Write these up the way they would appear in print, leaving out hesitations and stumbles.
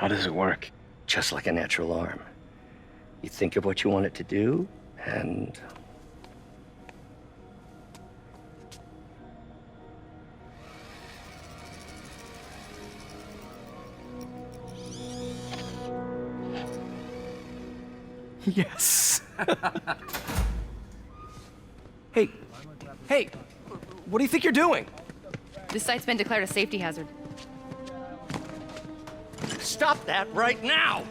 How does it work? Just like a natural arm. You think of what you want it to do, and... Yes. Hey, what do you think you're doing? This site's been declared a safety hazard. Stop that right now!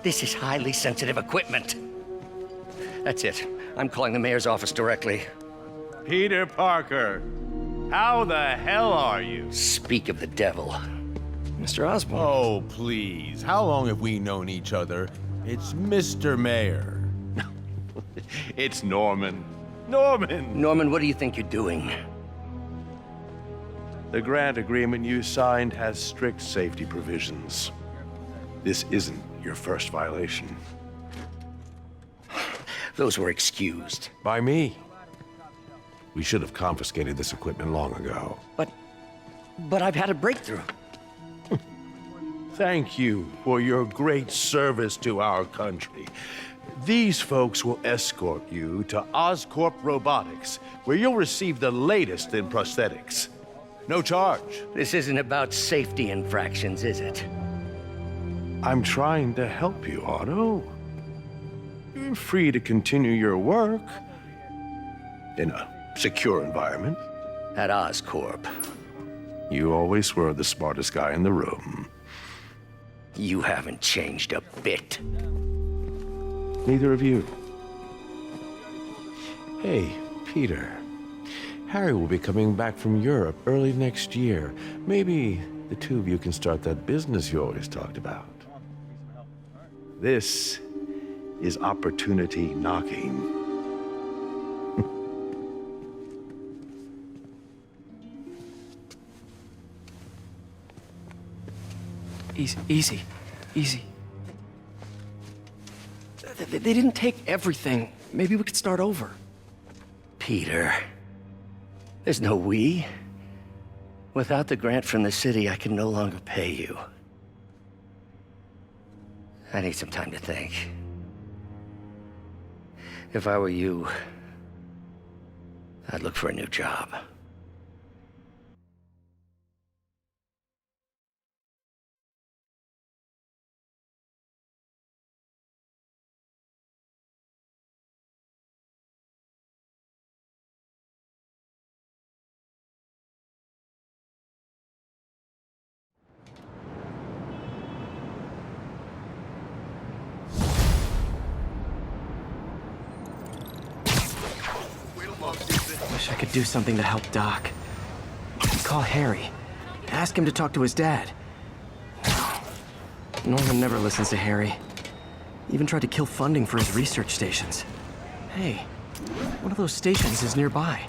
This is highly sensitive equipment. That's it. I'm calling the mayor's office directly. Peter Parker, how the hell are you? Speak of the devil. Mr. Osborn. Oh, please. How long have we known each other? It's Mr. Mayor. It's Norman. Norman! Norman, what do you think you're doing? The grant agreement you signed has strict safety provisions. This isn't your first violation. Those were excused. By me. We should have confiscated this equipment long ago. But I've had a breakthrough. Thank you for your great service to our country. These folks will escort you to Oscorp Robotics, where you'll receive the latest in prosthetics. No charge. This isn't about safety infractions, is it? I'm trying to help you, Otto. You're free to continue your work in a secure environment. At Oscorp. You always were the smartest guy in the room. You haven't changed a bit. Neither of you. Hey, Peter. Harry will be coming back from Europe early next year. Maybe the two of you can start that business you always talked about. This is opportunity knocking. Easy. They didn't take everything. Maybe we could start over. Peter, there's no we. Without the grant from the city, I can no longer pay you. I need some time to think. If I were you, I'd look for a new job. Wish I could do something to help Doc. Call Harry. Ask him to talk to his dad. Norman never listens to Harry. Even tried to kill funding for his research stations. Hey, one of those stations is nearby.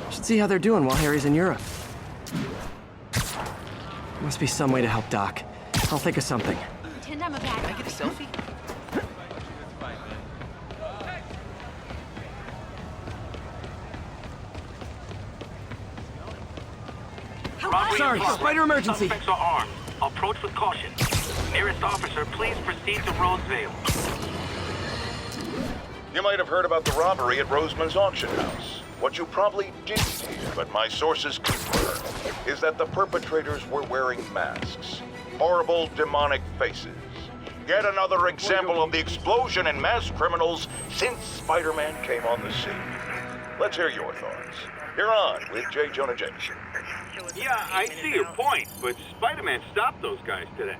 Should see how they're doing while Harry's in Europe. Must be some way to help Doc. I'll think of something. Pretend I'm a bad guy. Get a selfie? Sorry, spider emergency. Suspects are armed. Approach with caution. Nearest officer, please proceed to Roseville. You might have heard about the robbery at Roseman's auction house. What you probably didn't hear, but my sources confirm, is that the perpetrators were wearing masks. Horrible, demonic faces. Yet another example of the explosion in mass criminals since Spider-Man came on the scene. Let's hear your thoughts. You're on with J. Jonah Jameson. Yeah, I see your point, but Spider-Man stopped those guys today.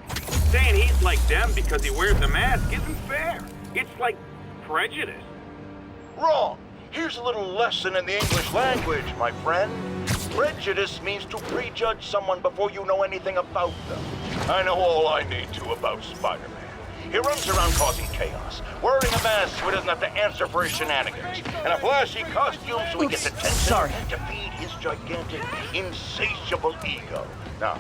Saying he's like them because he wears a mask isn't fair. It's like prejudice. Wrong. Here's a little lesson in the English language, my friend. Prejudice means to prejudge someone before you know anything about them. I know all I need to about Spider-Man. He runs around causing chaos, wearing a mask so he doesn't have to answer for his shenanigans, and a flashy costume so he gets attention to feed his gigantic, insatiable ego. Now,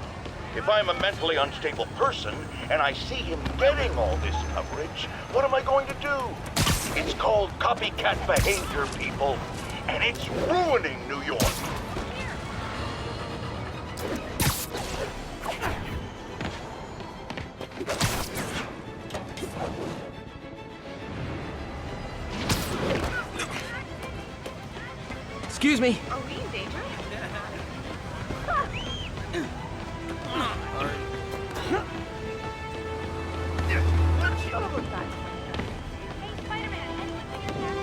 if I'm a mentally unstable person and I see him getting all this coverage, what am I going to do? It's called copycat behavior, people, and it's ruining New York. Excuse me. Are we in danger? Hey, Spider-Man, anything in there?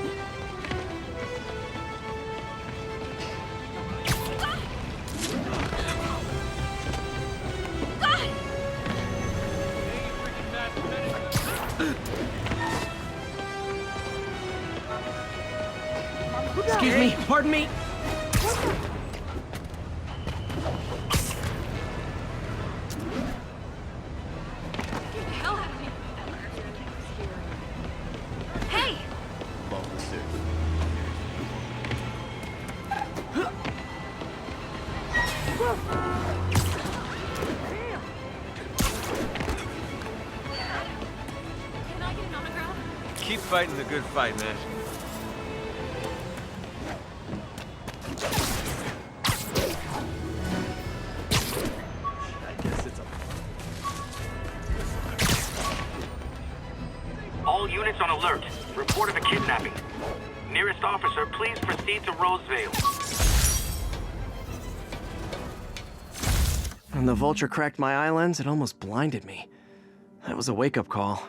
Excuse me. Pardon me. Hey! Can I get an autograph? Keep fighting the good fight, man. All units on alert. Report of a kidnapping. Nearest officer, please proceed to Rosevale. When the vulture cracked my eye lens, it almost blinded me. That was a wake-up call.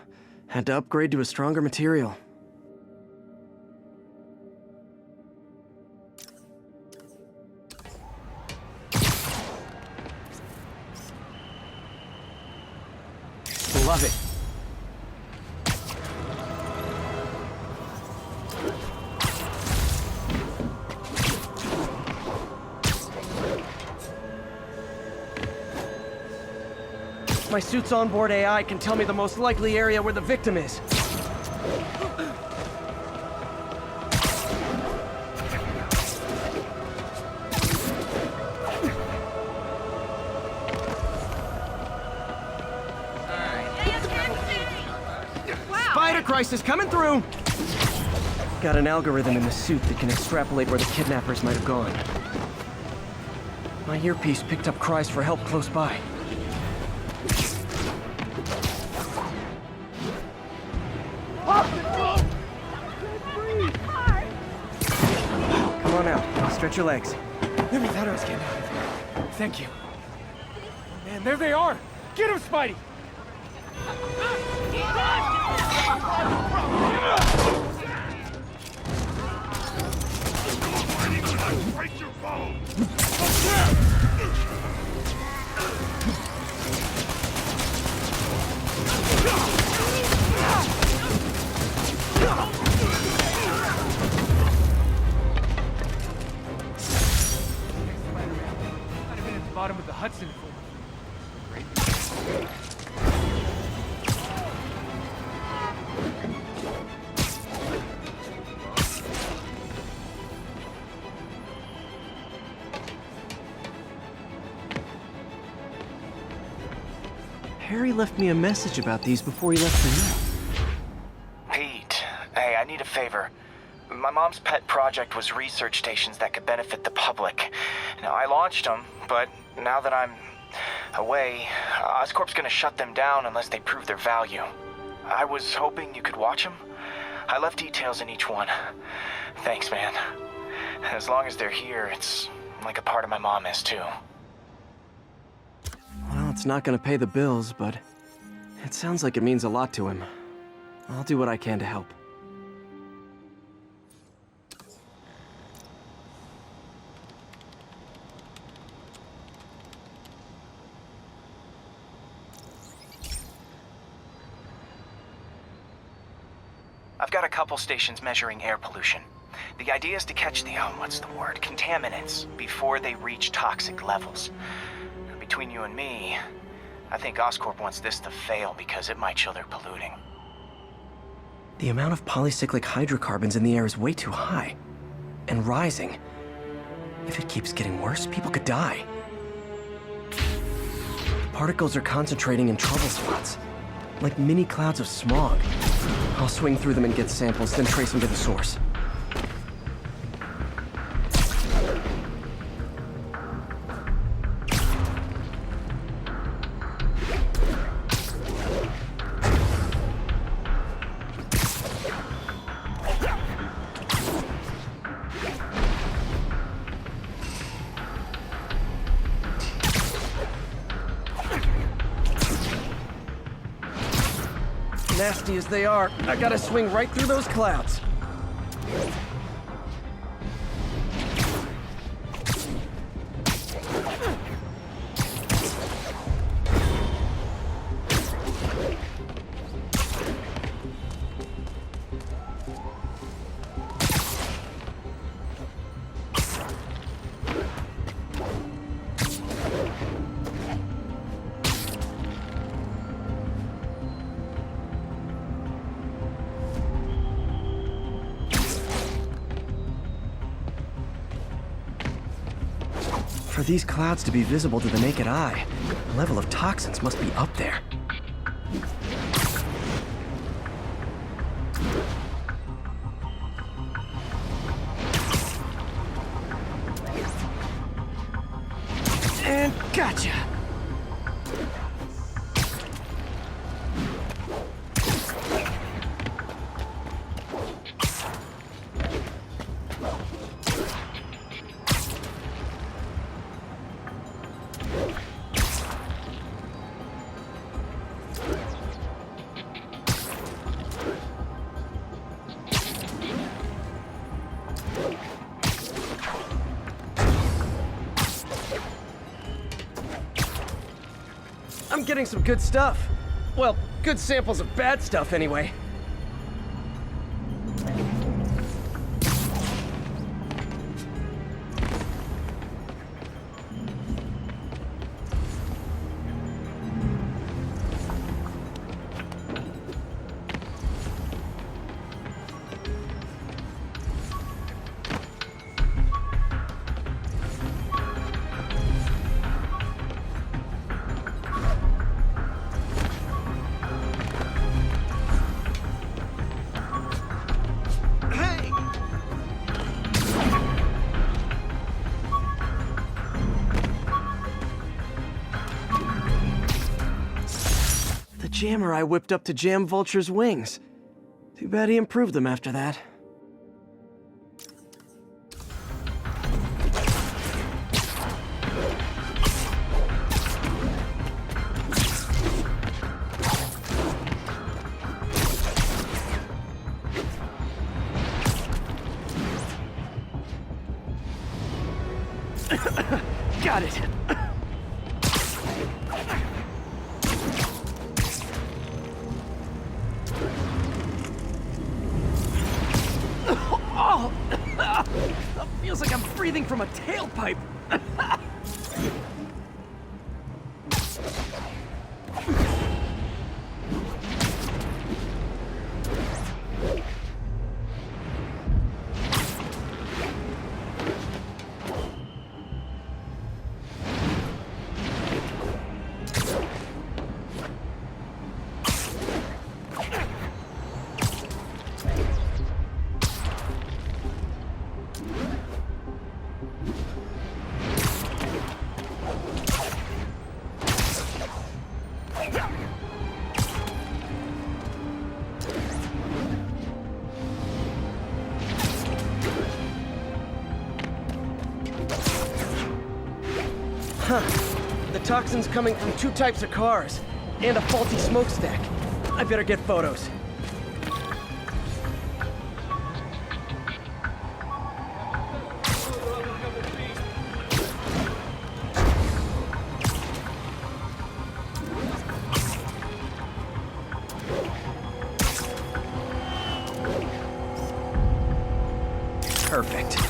Had to upgrade to a stronger material. Love it. My suit's onboard AI can tell me the most likely area where the victim is. Spider crisis coming through! Got an algorithm in the suit that can extrapolate where the kidnappers might have gone. My earpiece picked up cries for help close by. Come on out. Stretch your legs. Never thought I was getting out of here. Thank you. Man, there they are! Get him, Spidey! Break your phone! Might have been at the bottom of the Hudson for Harry left me a message about these before he left for you. Pete, hey, I need a favor. My mom's pet project was research stations that could benefit the public. Now, I launched them, but now that I'm away, Oscorp's gonna shut them down unless they prove their value. I was hoping you could watch them. I left details in each one. Thanks, man. As long as they're here, it's like a part of my mom is, too. Well, it's not gonna pay the bills, but it sounds like it means a lot to him. I'll do what I can to help. I've got a couple stations measuring air pollution. The idea is to catch the, contaminants before they reach toxic levels. Between you and me, I think Oscorp wants this to fail because it might show they're polluting. The amount of polycyclic hydrocarbons in the air is way too high. And rising. If it keeps getting worse, people could die. The particles are concentrating in trouble spots, like mini clouds of smog. I'll swing through them and get samples, then trace them to the source. nasty as they are, I gotta swing right through those clouds. For these clouds to be visible to the naked eye, the level of toxins must be up there. And gotcha! I'm getting some good stuff. Well, good samples of bad stuff anyway. Jammer I whipped up to jam Vulture's wings. Too bad he improved them after that. Got it. Feels like I'm breathing from a tailpipe. Huh. The toxin's coming from two types of cars, and a faulty smokestack. I better get photos. Perfect.